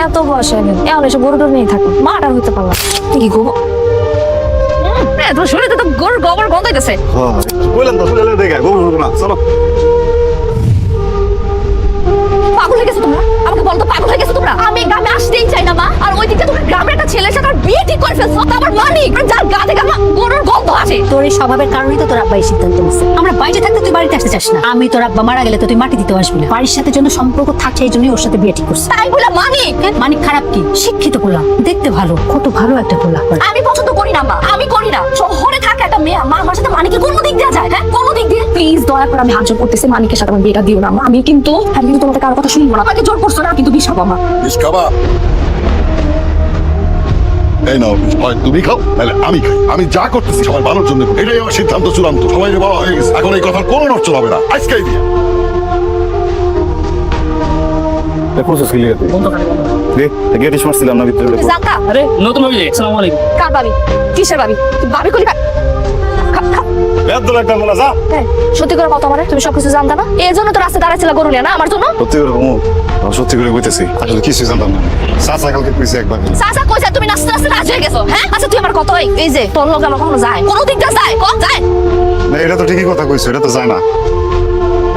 এত বয়স হয়ে গেল এখন এসে গরু টরু নিয়ে থাকো মাটা হইতে পারলাম কি গো তোর শরীরে তো গরুর গোবর গন্ধ হইতেছে বললাম তো শুনে দেখে গোবর না চলো পাগল হয়ে গেছো তোমরা আমাকে বলো তো পাগল হয়ে গেছো তোমরা আমি গ্রামে আসতেই চাই না মা আর ওই দিকে তুমি গ্রামের একটা ছেলের সাথে বিয়ে ঠিক করে ফেলছো আবার মানি যার গা থেকে আমার গরুর গন্ধ আসে তোর এই স্বভাবের কারণেই তো তোর আব্বা এই সিদ্ধান্ত নিচ্ছে আমরা বাইরে থাকতে তুই বাড়িতে আসতে চাস না আমি তোর আব্বা মারা গেলে তো তুই মাটি দিতে আসবি না বাড়ির সাথে জন্য সম্পর্ক থাকছে এই জন্যই ওর সাথে বিয়ে ঠিক করছে তাই বলে মানি মানিক খারাপ কি শিক্ষিত পোলা দেখতে ভালো কত ভালো একটা পোলা আমি পছন্দ করি না মা আমি করি না শহরে থাকে একটা মেয়ে মা আমার সাথে মানিকের কোনো দিক দেওয়া যায় হ্যাঁ কোনো দিক দিয়ে প্লিজ দয়া করে আমি হাত জোর করতেছি মানিকের সাথে আমার বিয়েটা দিও না মা। আমি কিন্তু তোমাদের কারো কথা শুনবো না আমাকে জোর করছো না কিন্তু বিষ খাবো মা বিষ খাবা এই নাও হয় তুমি খাও তাহলে আমি খাই আমি যা করতেছি সবার ভালোর জন্য এটাই আমার সিদ্ধান্ত চূড়ান্ত সবাই বলা হয়ে গেছে এখন এই কথার কোনো নষ্ট হবে না আজকেই দিয়ে প্রসেস ক্লিয়ার গেট মারছিলাম না ভিতরে তুমি জানতা আরে নতুন ভাবি আসসালামু আলাইকুম কার ভাবি কিসের ভাবি ভাবি কলি বেদল একটা বলা যা সত্যি করে কত আমারে তুমি সবকিছু জানতা না এই জন্য তো রাস্তায় দাঁড়াইছিল গরু নিয়ে না আমার জন্য সত্যি করে সত্যি করে কইতেছি আসলে কিছু জানতাম না চাচা কালকে কইছে একবার চাচা কইছে তুমি নাচতে নাচতে রাজি হয়ে গেছো হ্যাঁ আচ্ছা তুই আমার কত এই যে তোর লোক আমার কখনো যায় কোনো দিকটা যায় কম যায় না এটা তো ঠিকই কথা কইছো এটা তো যায় না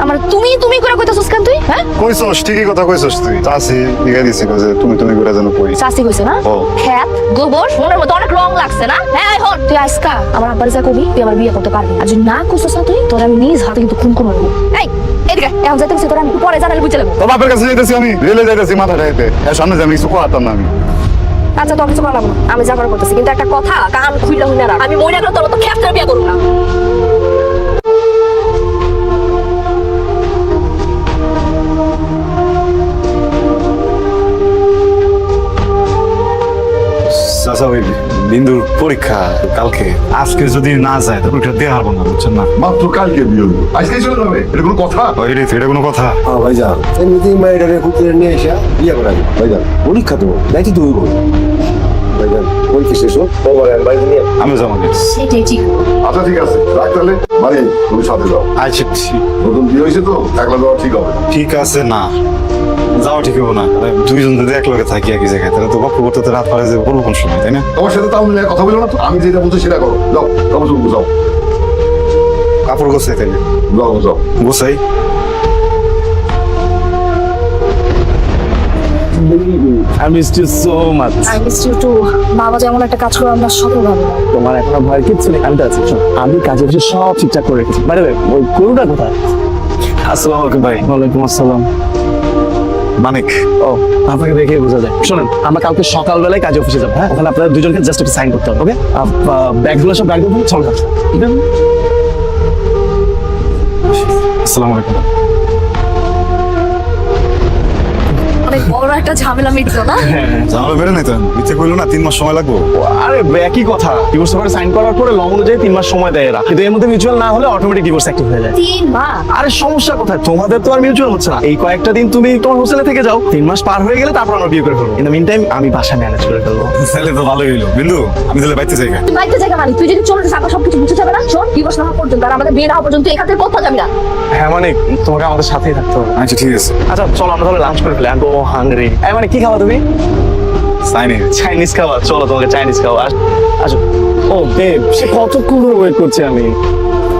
আমার তুমি করে কইতাছস কেন তুই হ্যাঁ কইছস ঠিকই কথা কইছস তুই চাচি দিগা দিছিল যে তুমি করে জানো কই চাচি কইছে না ও খ্যাত গোবর মনের মতো অনেক রং লাগছে না হ্যাঁ এই হন তুই আজকা আমার আব্বার যা কবি তুই আমার বিয়ে করতে পারবি আর যদি না কইছস না তুই তোর আমি নিজ হাতে কিন্তু খুন করব এই এদিকে এখন যাইতে তোর আমি পরে জানালে বুঝে নেব তো বাপের কাছে যাইতেছি আমি রেলে যাইতেছি মাথা ঢাইতে এর সামনে যাই কিছু কোয়াতাম না আমি আচ্ছা তোর কিছু বললাম না আমি যাবার করতেছি কিন্তু একটা কথা কান খুইলা হইনা রাখ আমি মইরা গেলে তোর তো খ্যাত করে বিয়ে করব না চাচা ওই বিন্দুর পরীক্ষা কালকে আজকে যদি না যায় তো পরীক্ষা দেওয়া হবে না বুঝছেন না মাত্র কালকে বিয়ে হইলো আজকেই চলে যাবে এটা কোনো কথা এটা কোনো কথা ভাইজান এমনিতেই মায়ের খুঁজে নিয়ে এসে বিয়ে করাই ভাইজান পরীক্ষা তো দায়িত্ব তো হইব ভাইজান পরীক্ষা শেষ হোক বাড়িতে নিয়ে আমি যাবো সেটাই ঠিক আচ্ছা ঠিক আছে রাখ তাহলে মানে তুমি সাথে যাও আচ্ছা নতুন বিয়ে হয়েছে তো একলা যাওয়া ঠিক হবে ঠিক আছে না যাওয়া ঠিক হবো না দুইজন যদি এক লগে থাকি একই জায়গায় তাহলে তো গল্প করতে রাত পারে যে বলবো কোন সময় তাই না তোমার সাথে তাও মিলে কথা বলো না তো আমি যেটা বলছি সেটা করো যাও কাপড় চোপড় যাও কাপড় গোছাই তাইলে যাও যাও গোছাই I missed you so much. I miss you too বাবা যেমন একটা কাজ করে আমরা সফল হবে তোমার এখন ভয় কিচ্ছু নেই আমি তো আছি শোন, আমি কাজে বসে সব ঠিকঠাক করে রেখেছি বাইরে ওই গরুটা কোথায়? আসসালামু আলাইকুম ভাই ওয়ালাইকুম আসসালাম। মানিক ও আপনাকে দেখে বোঝা যায়। শোনেন আমরা কালকে সকালবেলায় কাজে অফিসে যাবো হ্যাঁ ওখানে আপনাদের দুজনকে জাস্ট একটা সাইন করতে হবে ওকে ব্যাগগুলো সব ব্যাগ দেবো চল ঠিক আছে আসসালামু আলাইকুম অনেক বড় একটা ঝামেলা মিটলো না জানালো বেড়ে নাই তো ইচ্ছে করলো না 3 মাস সময় লাগবো আরে একই কথা ডিভোর্স পেপারে সাইন করার পরে লং অনুযায়ী 3 মাস সময় দেয় এরা কিন্তু এর মধ্যে মিউচুয়াল না হলে অটোমেটিক ডিভোর্স অ্যাক্টিভ হয়ে যায় 3 মাস আরে সমস্যা কোথায় তোমাদের তো আর মিউচুয়াল হচ্ছে না এই কয়েকটা দিন তুমি তোমার হোস্টেলে থেকে যাও 3 মাস পার হয়ে গেলে তারপর আমরা বিয়ে করে ফেলবো ইন দ্য মিন টাইম আমি বাসা ম্যানেজ করে ফেলবো তাহলে তো ভালোই হইলো বিন্দু আমি তাহলে বাইতে যাই তুই বাইতে জায়গা মানে তুই যদি চলে যাস আমরা সবকিছু বুঝে যাবে না শোন দিবস না হওয়া পর্যন্ত আর আমাদের বিয়ে না হওয়া পর্যন্ত এখান থেকে কোথাও যাবি না হ্যাঁ মানে তোমাকে আমাদের সাথেই থাকতে হবে আচ্ছা ঠিক আছে আচ্ছা চলো আমরা তাহলে লাঞ্চ করে ফেলি আমি তো হাংরি মানে কি খাওয়া তুমি সাইনে চাইনিজ খাওয়া চলো তোমাকে চাইনিজ খাওয়া আচ্ছা ও বেব সে কতক্ষণ ধরে ওয়েট করছি আমি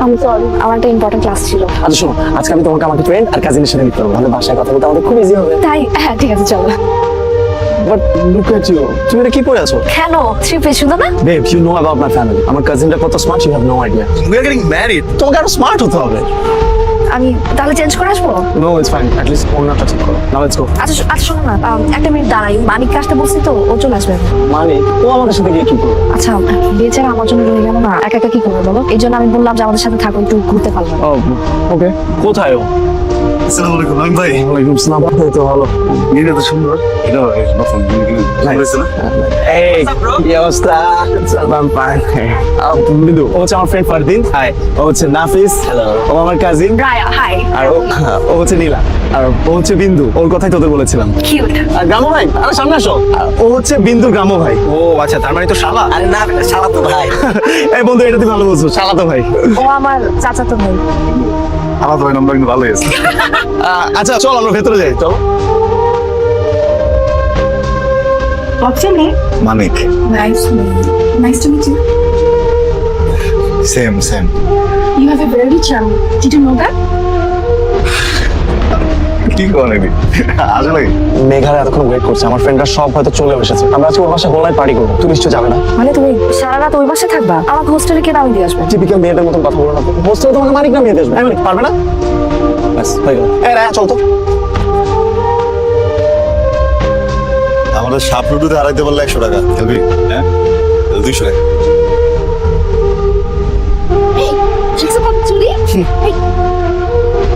আমি সরি আমার একটা ইম্পর্টেন্ট ক্লাস ছিল আচ্ছা শোনো আজকে আমি তোমাকে আমাকে ফ্রেন্ড আর কাজিনের সাথে মিট করবো তাহলে বাসায় কথা বলতে আমাদের খুব ইজি হবে তাই হ্যাঁ ঠিক আছে চলো বাট লুক এট ইউ তুমি এটা কি পরে আছো কেন থ্রি পিস শুধু না babe you know about my family আমার কাজিনটা কত smart you have no idea we are getting married তোমাকে আরো স্মার্ট হতে হবে আমি তাহলে চেঞ্জ করে আসবো no it's fine at least ওনাটা ঠিক করো নাও লেটস গো আচ্ছা আচ্ছা শোনো না একটা মিনিট দাঁড়াই মানিককে আসতে বলছি তো ও চলে আসবে মানে ও আমাদের সাথে গিয়ে কি করবে আচ্ছা বেচারা আমার জন্য রয়ে গেল না একা একা কি করবে বলো এই জন্য আমি বললাম যে আমাদের সাথে থাকো একটু ঘুরতে পারলাম ও ওকে কোথায় ও আসসালামু আলাইকুম আমি ভাই ওয়ালাইকুম আসসালাম তো ভালো এটা তো সুন্দর এটা নতুন হয়েছে না এই কি অবস্থা সালাম পাই বিন্দু ও হচ্ছে আমার ফ্রেন্ড ফারদিন হাই ও হচ্ছে নাফিস হ্যালো ও আমার কাজিন রায়া হাই আর ও হচ্ছে নীলা আর ও হচ্ছে বিন্দু ওর কথাই তোদের বলেছিলাম কিউট আর গ্রামো ভাই আরে সামনে আসো ও হচ্ছে বিন্দু গ্রামো ভাই ও আচ্ছা তার মানে তো শালা আরে না শালা তো ভাই এই বন্ধু এটা তুই ভালো বলছো শালা তো ভাই ও আমার চাচাতো ভাই আমার তো নাম্বার কিন্তু ভালোই আছে আচ্ছা চল আমরা ভেতরে যাই চলো What's your name? Manik. Nice to meet you. Nice to meet you. Same same. You have a very charm. Did you know that? কি করে নি? আসলে মেঘারা এতক্ষণ ওয়েট করছে, আমার ফ্রেন্ডরা সব হয়তো চলে এসেছে। আমরা আজকে ওর বাসায় গোলায় পার্টি করবো, তুমি নিশ্চয় যাবে না? মানে তুমি সারা রাত ওই বাসায় থাকবা? আমাকে হোস্টেলে কে নামিয়ে দিয়ে আসবে? টিপিক্যাল মেয়েদের মতন কথা বলো না। হোস্টেলে তোমাকে মানিক নামিয়ে দিয়ে আসবে, মানিক পারবে না? ব্যাস হয়ে গেল। এই রায়া চল তো। আমাদের সাপ লুডুতে আড়াইতে পারলে 100 টাকা খেলবি? হ্যাঁ 200 টাকা। এই, দেখছো কত চুড়ি? এই,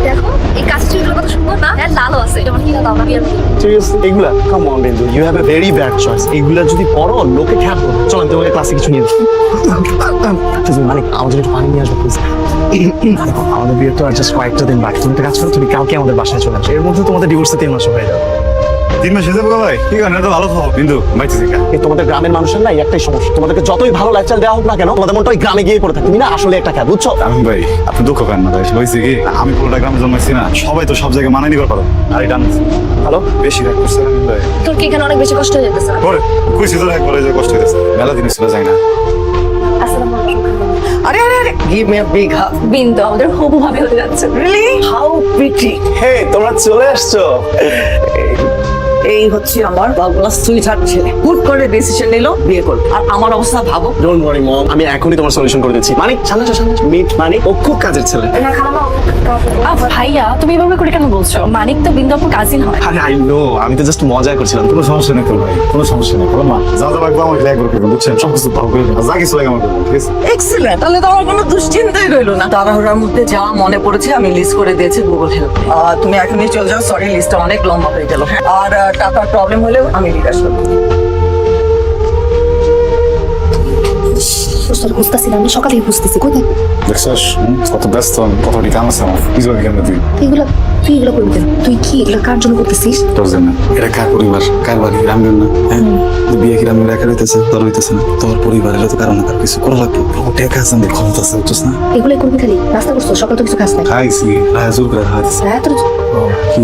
দেখো এই কাছে চুড়িগুলো কত সুন্দর না? হ্যাঁ লালও আছে। যেমন কিনা দাও না বিয়ের মধ্যে। সিরিয়াসলি এগুলা? Come on Bindu, you have a very bad choice. এগুলা যদি পড়ো লোকে খ্যাপ করবে। চল আমি তোমাকে ক্লাসে কিছু নিয়ে দিই। মানিক আমাদের একটু পানি নিয়ে আসবে প্লিজ। আমাদের বিয়ের তো আর জাস্ট কয়েকটা দিন বাকি। তুমি একটা কাজ করো, তুমি কালকে আমাদের বাসায় চলে আসো। এর মধ্যে তোমাদের ডিভোর্সে 3 মাস হয়ে যাবে। 3 মাস হয়ে যাবে ভাই? ঠিক আছে, এটা ভালো খবর। বিন্দু বাইতে থেকে এই তোমাদের গ্রামের মানুষের না এই একটাই সমস্যা, তোমাদেরকে যতই ভালো লাইফস্টাইল দেওয়া হোক না কেন, তোমাদের মনটা ওই গ্রামে গিয়ে পড়ে থাকে। তুমি না আসলে একটা খ্যাপ, বুঝছো? আমি ভাই আপনি দুঃখ পান না ভাই, হয়েছে কি আমি পুরোটা গ্রামে জন্মাইছি না, সবাই তো সব জায়গায় মানায় নিবার পারো। আর এটা হ্যালো, বেশি রাগ করছে না ভাই? তোর কি এখানে অনেক বেশি কষ্ট হয়ে যেতেছে? পরে কইছি তো একবারে যে কষ্ট হইতেছে, মেলা জিনিস চলে যায় না। আসসালামু আলাইকুম। আরে আরে আরে give me a big hug. বিন্দু আমাদের হবু ভাবে হতে যাচ্ছে। Really? How pretty. হে তোমরা চলে আসছো। এই হচ্ছে আমার বাবলা সুইটহার্ট ছেলে, হুট করে ডিসিশন নিল বিয়ে করবে। আর আমার অবস্থা ভাবো। ডোন্ট ওয়ারি মম, আমি এখনই তোমার সলিউশন করে দিচ্ছি। মানিক সামনে আসো, সামনে মিট মানিক, ও খুব কাজের ছেলে। না খালামা। ভাইয়া তুমি এভাবে করে কেন বলছো? মানিক তো বিন্দু আপুর কাজিন হয়। আরে আই নো, আমি তো জাস্ট মজা করছিলাম। কোনো সমস্যা নেই তো ভাই, কোনো সমস্যা নেই। বলো মা যা যা লাগবে আমাকে একবার করবেন, বুঝছেন? সব কিছু ভালো করে যা কিছু লাগে আমার করবেন, ঠিক আছে? এক্সিলেন্ট, তাহলে তো আমার কোনো দুশ্চিন্তাই রইলো না। তাড়াহুড়ার মধ্যে যা মনে পড়েছে আমি লিস্ট করে দিয়েছি গুগল হেল্প। তুমি এখনই চলে যাও, সরি লিস্টটা অনেক লম্বা হয়ে গেল। হ্যাঁ, আর টাকার প্রবলেম হলেও আমি বিকাশ করবো। তোর খুঁজতেছি না, আমি সকালে খুঁজতেছি। কোথায়? দেখছস কত ব্যস্ত আমি, কতটি কাম আছে আমার। কি জন্য কেন তুই এগুলো তুই এগুলো করবি কেন? তুই কি এগুলো কার জন্য করতেছিস? তোর জন্য? এটা কার পরিবার, কার বাড়ি? রামগঞ্জ না? হ্যাঁ বিয়ে কি রামগঞ্জ একা হইতেছে? তোর হইতেছে না? তোর পরিবারের তো কারণ কার কিছু করা লাগবে। টেকা আছে, আমি ক্ষমতা আছে, বুঝছিস না? এগুলো করবি খালি? রাস্তা করছো, সকাল তো কিছু খাস নাই। খাইছি রায় জোর করে খাইতেছে। হ্যাঁ তোর কি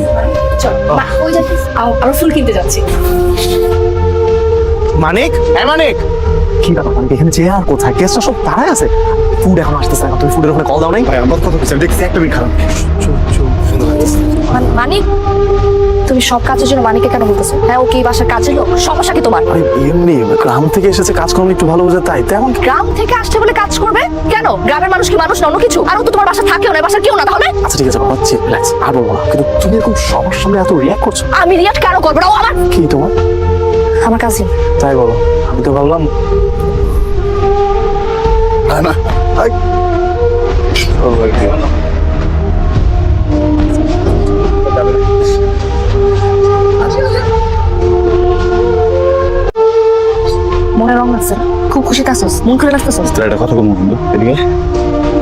চল মা, ওই যাচ্ছিস? আরো ফুল কিনতে যাচ্ছি। মানিক, হ্যাঁ মানিক, কি ব্যাপার মানিক? এখানে চেয়ার কোথায়? গেস্টরা সব তারাই আছে। ফুড এখন আসতেছে না, তুমি ফুডের ওখানে কল দাও নাই? ভাই আমার কথা বলছি, দেখছি একটা মিনিট খারাপ। সুন্দর লাগতেছে। মানিক তুমি সব কাজের জন্য মানিককে কেন বলতেছো? হ্যাঁ ও কি বাসার কাজের লোক? সমস্যা কি তোমার? আরে এমনি গ্রাম থেকে এসেছে, কাজকর্ম একটু ভালো বোঝে তাই তেমন। গ্রাম থেকে আসছে বলে কাজ করবে কেন? গ্রামের মানুষ কি মানুষ না অন্য কিছু? আর ও তো তোমার বাসা থাকেও না, বাসার কেউ না তাহলে? আচ্ছা ঠিক আছে বাবা, রিল্যাক্স, আর বলবো না। কিন্তু তুমি এরকম সবার সামনে এত রিয়াক্ট করছো। আমি রিয়াক্ট কেন করবো না? ও আমার কি তোমার? আমার কাজিন। তাই বলো, আমি তো ভাবলাম। না না আই ও ভাই মনে রং আছে, খুব খুশিতে আসছিস, মন করে লাগতেছিস। তোর একটা কথা বলবো বন্ধু, এদিকে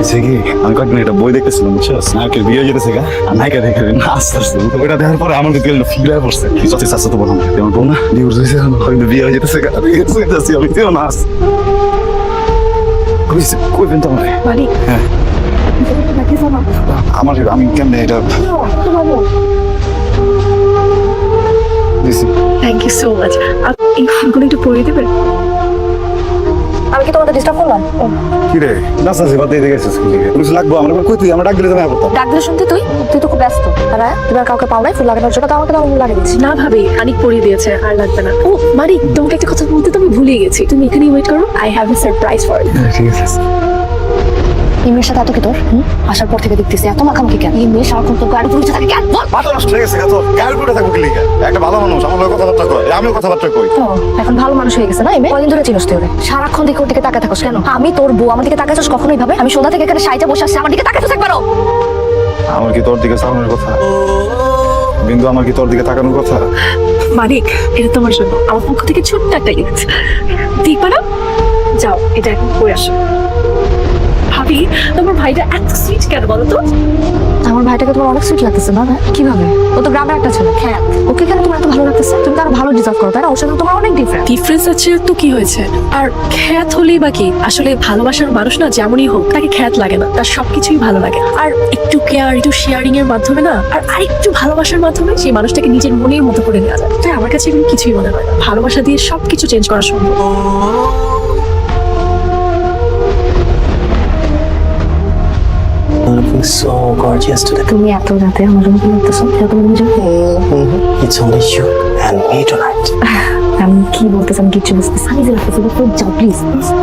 সে কি আমি কয়েকদিন একটা বই দেখতেছিলাম, বুঝছিস? নায়কের বিয়ে যেতেছে গা, আর নায়িকা দেখে আস্তে আস্তে ওইটা দেখার পরে আমার দিকে ফিল হয়ে পড়ছে। কি সত্যি চাচ্ছে তো বললাম তেমন বল না, ডিভোর্স হয়েছে হয়তো বিয়ে হয়ে যেতেছে গা, আমি তেও না আস কইবেন তো আমার। মানিক হ্যাঁ আমার আমি কেমনে এটা দিছি। Thank you so much. এই ফুলগুলো একটু পরিয়ে দেবেন? আমি কি তোমাদের ডিস্টার্ব করলাম? কি রে নাচাছি বাদ দিয়ে গেছিস কি পুলিশ লাগবো আমরা কই তুই আমরা ডাক দিলে যাবে করতাম। ডাক দিলে শুনতে তুই তো খুব ব্যস্ত। হ্যাঁ তুমি আর কাউকে পাও নাই ফুল লাগানোর জন্য? তো আমাকে দাও, লাগিয়ে দিচ্ছি। না ভাবি, অনেক পরিয়ে দিয়েছে, আর লাগবে না। ও মানিক, তোমাকে একটা কথা বলতে তো আমি ভুলে গেছি। তুমি এখানেই ওয়েট করো, I have a surprise for you. ঠিক আছে। এই মেয়ের সাথে এত কি তোর? আসার পর থেকে দেখতেছি এত মাখামাখি কেন? এই মেয়ে সারাক্ষণ তোর গাড়ি পুলিশে থাকে কেন? বল। মাথা নষ্ট হয়ে গেছে তো গায়ের উপরে থাকবো কি লিখে? একটা ভালো মানুষ আমার লগে কথাবার্তা কয়, আমিও কথাবার্তা কই। তো এখন ভালো মানুষ হয়ে গেছে না? এই মেয়ে কদিন ধরে চিনস তুই ওরে? সারাক্ষণ দিকে ওর দিকে তাকায় থাকোস কেন? আমি তোর বউ, আমার দিকে তাকাইছিস কখনোই ভাবে? আমি সন্ধ্যা থেকে এখানে সাইজে বসে আসছি, আমার দিকে তাকাইছিস একবারও? আমার কি তোর দিকে চালানোর কথা? বিন্দু আমার কি তোর দিকে তাকানোর কথা? মানিক, এটা তোমার জন্য আমার পক্ষ থেকে ছোট্ট একটা গিফট। দেখবা না? যাও, এটা এখন পরে আসো। ভাবি, তোমার ভাইটা এত সুইট কেন বলো তো? আমার ভাইটাকে তোমার অনেক সুইট লাগতেছে না? কিভাবে? ও তো গ্রামের একটা ছেলে, খ্যাত। ওকে কেন তোমার এত ভালো লাগতেছে? তুমি তো আরো ভালো ডিজার্ভ করো, তাই না? ওর সাথে তোমার অনেক ডিফারেন্ট। ডিফারেন্স আছে তো কি হয়েছে? আর খ্যাত হলেই বা কি? আসলে ভালোবাসার মানুষ না যেমনই হোক তাকে খ্যাত লাগে না, তার সবকিছুই ভালো লাগে। আর একটু কেয়ার, একটু শেয়ারিং এর মাধ্যমে না, আর আরেকটু ভালোবাসার মাধ্যমে সেই মানুষটাকে নিজের মনের মতো করে নেওয়া যায়। তাই আমার কাছে এগুলো কিছুই মনে হয় না। ভালোবাসা দিয়ে সবকিছু চেঞ্জ করা সম্ভব। Looking so gorgeous today. তুমি এত রাতে আমার রুমে লাগতেছো, এটা তুমি বুঝো? It's only you and me tonight. আমি কি বলতেছি, আমি কিচ্ছু বুঝতেছি। আমি যে লাগতেছি, যাও please.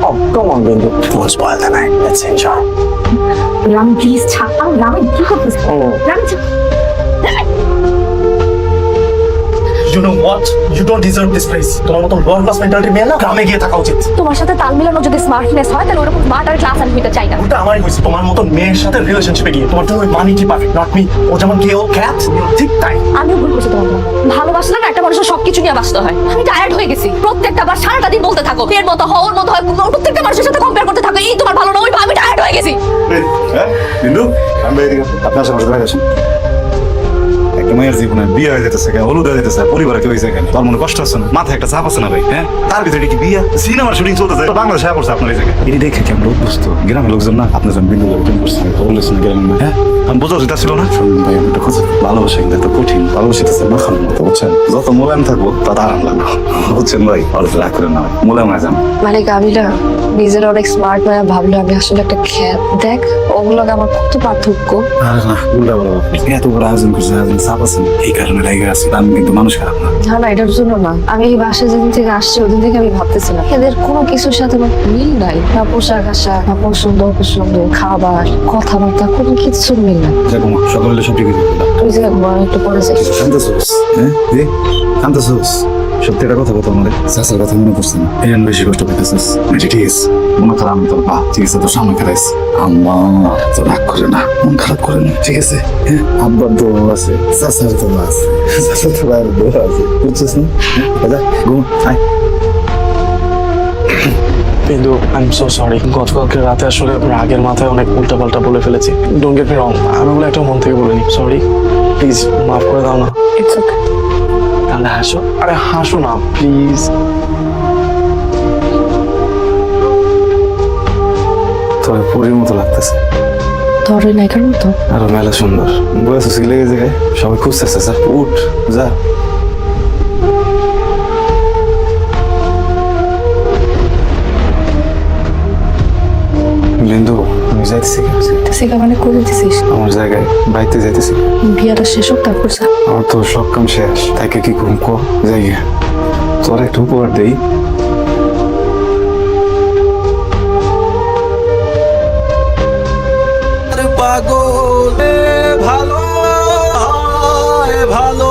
Oh, come on, Bindu. Don't spoil the night. Let's enjoy. Rami please ছাড়। রামি কি করতেছ? রামি ছাড়। You know what? You don't deserve this place. তোমার মতো লোয়ার ক্লাস মেন্টালিটি মেয়ে না গ্রামে গিয়ে থাকা উচিত। তোমার সাথে তাল মিলানো যদি স্মার্টনেস হয়, তাহলে ওরকম স্মার্ট আর ক্লাস আমি হইতে চাই না। ওটা আমারই হয়েছে তোমার মতো মেয়ের সাথে রিলেশনশিপে গিয়ে। তোমার তো ওই মানি কি পারফেক্ট, নট মি। ও যেমন কে ও ক্যাট, ঠিক তাই। আমিও ভুল করছি তোমার জন্য। ভালোবাসলে না একটা মানুষের সবকিছু নিয়ে বাঁচতে হয়। আমি টায়ার্ড হয়ে গেছি। প্রত্যেকটা বার সারাটা দিন বলতে থাকো এর মতো হও, ওর মতো হয়, প্রত্যেকটা মানুষের সাথে কম্পেয়ার করতে থাকো। এই তোমার ভালো না, ওই আমি টায়ার্ড হয়ে গেছি। বিন্দু, আমি এদিকে আপনার সামনে বাইরে আসুন। একটা মেয়ের জীবনে বিয়ে হয়ে যেতেছে, হলুদ হয়ে যেতেছে, পরিবারে কেউ হয়েছে এখানে, তোর মনে কষ্ট আছে না? মাথায় একটা চাপ আছে না ভাই? হ্যাঁ, তার ভিতরে কি বিয়ে? সিনেমার শুটিং চলতেছে, বাংলাদেশে পড়ছে আপনার এই জায়গায়। এটি দেখে কেমন অভ্যস্ত গ্রামের লোকজন না আপনার জন্য বিন্দু করে করছে, বলেছেন গ্রামের। হ্যাঁ, আমি বোঝা যেটা ছিল না। শুনুন ভাই, একটা কথা, ভালোবাসা কিন্তু এত কঠিন, ভালোবাসিতেছে মাখানোর মতো, বুঝছেন? যত মোলায়েম থাকবো তত আরাম লাগবে, বুঝছেন ভাই? অল্প রাগ করে না, মোলায়েম হয়ে যান। মানে গাবিলা নিজের অনেক স্মার্ট মানে ভাবলো আমি আসলে একটা খ্যাত। দেখ ওগুলোকে আমার কত পার্থক্য। আরে না, উল্টা বলো আপনি। এত বড় আয়োজন করছে, আয়োজন চাপ আছে, এই কারণে রেগে আছি। আমি কিন্তু মানুষ খারাপ না। না না, এটার জন্য না। আমি এই বাসায় যেদিন থেকে আসছি ওদিন থেকে আমি ভাবতেছিলাম এদের কোনো কিছুর সাথে আমার মিল নাই। না পোশাক আশাক, না পছন্দ অপছন্দ, খাবার, কথাবার্তা, কোনো কিছুর মিল নাই। দেখো মা, সকালে সব ঠিক হয়ে যাবে। তুই যে ঘুমানো একটু পরে যাই। শান্তসুস, হ্যাঁ রে, শান্তসুস। সত্যি একটা কথা বলতো আমাদের, চাষের কথা মনে পড়ছে না? এই জন্য বেশি কষ্ট পেতেছিস। ঠিক আছে, মনে কর আমি তোর বা, ঠিক আছে, তোর সামনে খেলাইছি। আম্মা তো রাগ করে না, মন খারাপ করে না, ঠিক আছে? হ্যাঁ, আব্বার দোয়া আছে, চাষার দোয়া আছে, চাষার তোর দোয়া আছে, বুঝছিস না? হ্যাঁ, ঘুম, আয়। বিন্দু, আই এম সো সরি। গতকালকে রাতে আসলে রাগের মাথায় অনেক উল্টাপাল্টা বলে ফেলেছি। ডোন্ট গেট মি রং, আমি বলে একটা মন থেকে বলিনি। সরি, প্লিজ মাফ করে দাও না। It's okay. তাহলে হাসো। আরে হাসো না প্লিজ। তোর পরীর মতো লাগতেছে, তোর ওই নায়িকার মতো। আরো মেলা সুন্দর। বয়স হচ্ছে লেগে যায়, সবাই খুঁজতেছে। স্যার উঠ, যা। বিন্দু, আমি যাইতেছি। সেটা মানে করে দিছিস? আমার জায়গায় বাইতে যাইতেছি। বিয়াটা শেষ হোক তারপর যা। আমার তো সব কাম শেষ, তাইকে কি করুম কো? যাই গে। তোর একটু উপহার দেই। ভালো ভালো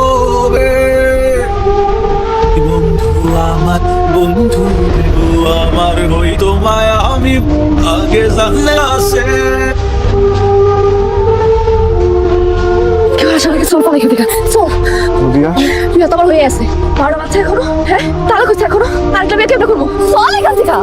বন্ধু আমার, বন্ধু আমার, হই তোমায় আমি আগে জানলে আসে। কেউ আসলে চল পালাই খেতে চল। রিয়া, তুই তো আমার হয়ে আছে, বারো বাচ্চা এখনো। হ্যাঁ, তাহলে করছে এখনো। আরেকটা বিয়ে কেমন করবো? চল এখান থেকে।